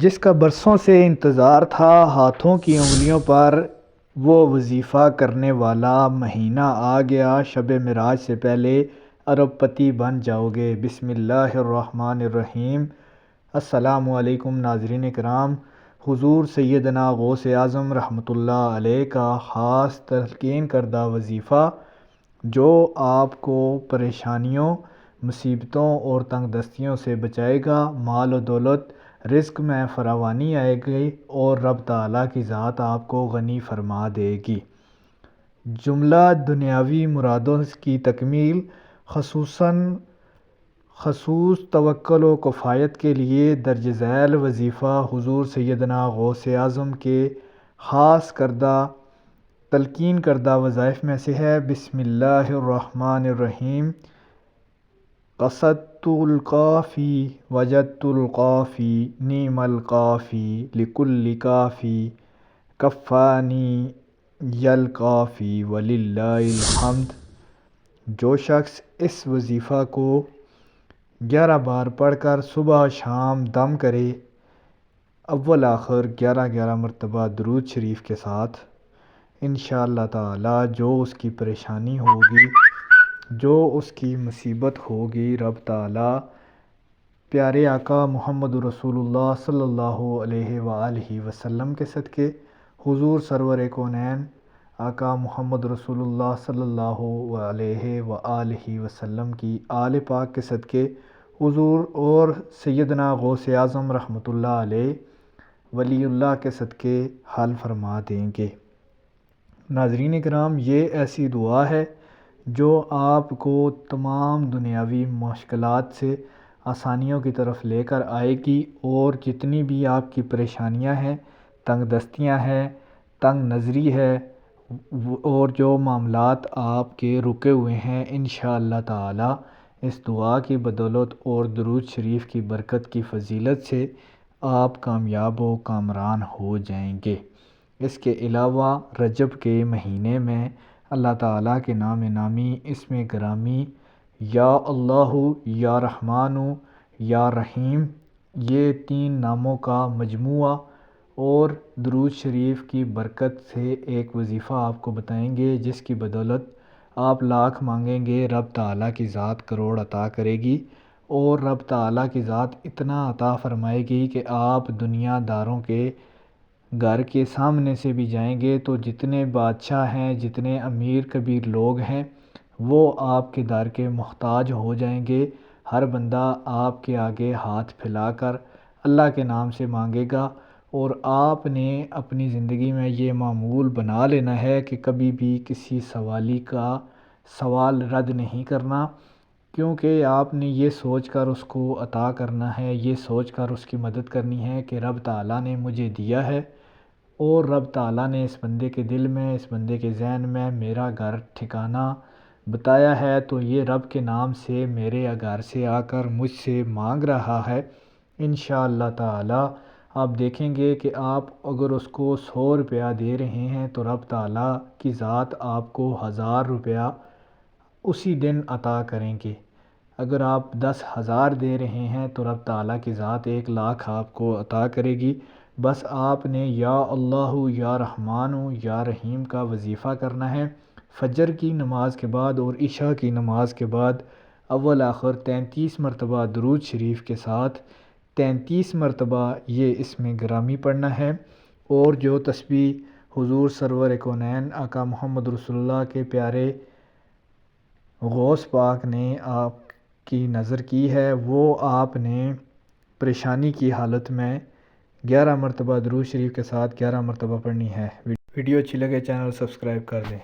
جس کا برسوں سے انتظار تھا، ہاتھوں کی انگلیوں پر وہ وظیفہ کرنے والا مہینہ آ گیا۔ شب معراج سے پہلے ارب پتی بن جاؤ گے۔ بسم اللہ الرحمن الرحیم۔ السلام علیکم ناظرین کرام۔ حضور سیدنا غوث اعظم رحمۃ اللہ علیہ کا خاص تلقین کردہ وظیفہ جو آپ کو پریشانیوں، مصیبتوں اور تنگ دستیوں سے بچائے گا، مال و دولت، رزق میں فراوانی آئے گی اور رب تعالیٰ کی ذات آپ کو غنی فرما دے گی۔ جملہ دنیاوی مرادوں کی تکمیل، خصوص توکل و کفایت کے لیے درج ذیل وظیفہ حضور سیدنا غوث اعظم کے خاص کردہ تلقین کردہ وظائف میں سے ہے۔ بسم اللہ الرحمن الرحیم۔ قصدت القافی وجدت القافی نعم القافی لکل کافی کفانی یلقافی وللہ الحمد۔ جو شخص اس وظیفہ کو 11 بار پڑھ کر صبح شام دم کرے، اول آخر 11 مرتبہ درود شریف کے ساتھ، انشاءاللہ تعالی جو اس کی پریشانی ہوگی، جو اس کی مصیبت ہوگی، رب تعالی پیارے آقا محمد رسول اللہ صلی اللہ علیہ وآلہ وسلم کے صدقے، حضور سرور کونین آقا محمد رسول اللہ صلی اللہ علیہ وآلہ وسلم کی آل پاک کے صدقے، حضور اور سیدنا غوث اعظم رحمۃ اللہ علیہ ولی اللہ کے صدقے حل فرما دیں گے۔ ناظرین کرام، یہ ایسی دعا ہے جو آپ کو تمام دنیاوی مشکلات سے آسانیوں کی طرف لے کر آئے گی، اور جتنی بھی آپ کی پریشانیاں ہیں، تنگ دستیاں ہیں، تنگ نظری ہے، اور جو معاملات آپ کے رکے ہوئے ہیں، انشاءاللہ تعالی اس دعا کی بدولت اور درود شریف کی برکت کی فضیلت سے آپ کامیاب و کامران ہو جائیں گے۔ اس کے علاوہ رجب کے مہینے میں اللہ تعالیٰ کے نام نامی، اسم گرامی یا اللہ، یا رحمان، یا رحیم، یہ 3 ناموں کا مجموعہ اور درود شریف کی برکت سے ایک وظیفہ آپ کو بتائیں گے، جس کی بدولت آپ لاکھ مانگیں گے، رب تعالیٰ کی ذات کروڑ عطا کرے گی، اور رب تعالیٰ کی ذات اتنا عطا فرمائے گی کہ آپ دنیا داروں کے گھر کے سامنے سے بھی جائیں گے تو جتنے بادشاہ ہیں، جتنے امیر کبیر لوگ ہیں، وہ آپ کے در کے محتاج ہو جائیں گے۔ ہر بندہ آپ کے آگے ہاتھ پھیلا کر اللہ کے نام سے مانگے گا، اور آپ نے اپنی زندگی میں یہ معمول بنا لینا ہے کہ کبھی بھی کسی سوالی کا سوال رد نہیں کرنا، کیونکہ آپ نے یہ سوچ کر اس کو عطا کرنا ہے، یہ سوچ کر اس کی مدد کرنی ہے کہ رب تعالیٰ نے مجھے دیا ہے، اور رب تعالیٰ نے اس بندے کے دل میں، اس بندے کے ذہن میں میرا گھر ٹھکانہ بتایا ہے، تو یہ رب کے نام سے میرے گھر سے آ کر مجھ سے مانگ رہا ہے۔ انشاءاللہ تعالی آپ دیکھیں گے کہ آپ اگر اس کو 100 روپیہ دے رہے ہیں تو رب تعالیٰ کی ذات آپ کو 1000 روپیہ اسی دن عطا کریں گے۔ اگر آپ 10,000 دے رہے ہیں تو رب تعالیٰ کی ذات 1,00,000 آپ کو عطا کرے گی۔ بس آپ نے یا اللہ، یا رحمان، یا رحیم کا وظیفہ کرنا ہے۔ فجر کی نماز کے بعد اور عشاء کی نماز کے بعد اول آخر 33 مرتبہ درود شریف کے ساتھ 33 مرتبہ یہ اسم گرامی پڑھنا ہے، اور جو تسبیح حضور سرور کونین آقا محمد رسول اللہ کے پیارے غوث پاک نے آپ کی نظر کی ہے، وہ آپ نے پریشانی کی حالت میں 11 مرتبہ درود شریف کے ساتھ 11 مرتبہ پڑھنی ہے۔ ویڈیو اچھی لگے چینل سبسکرائب کر دیں۔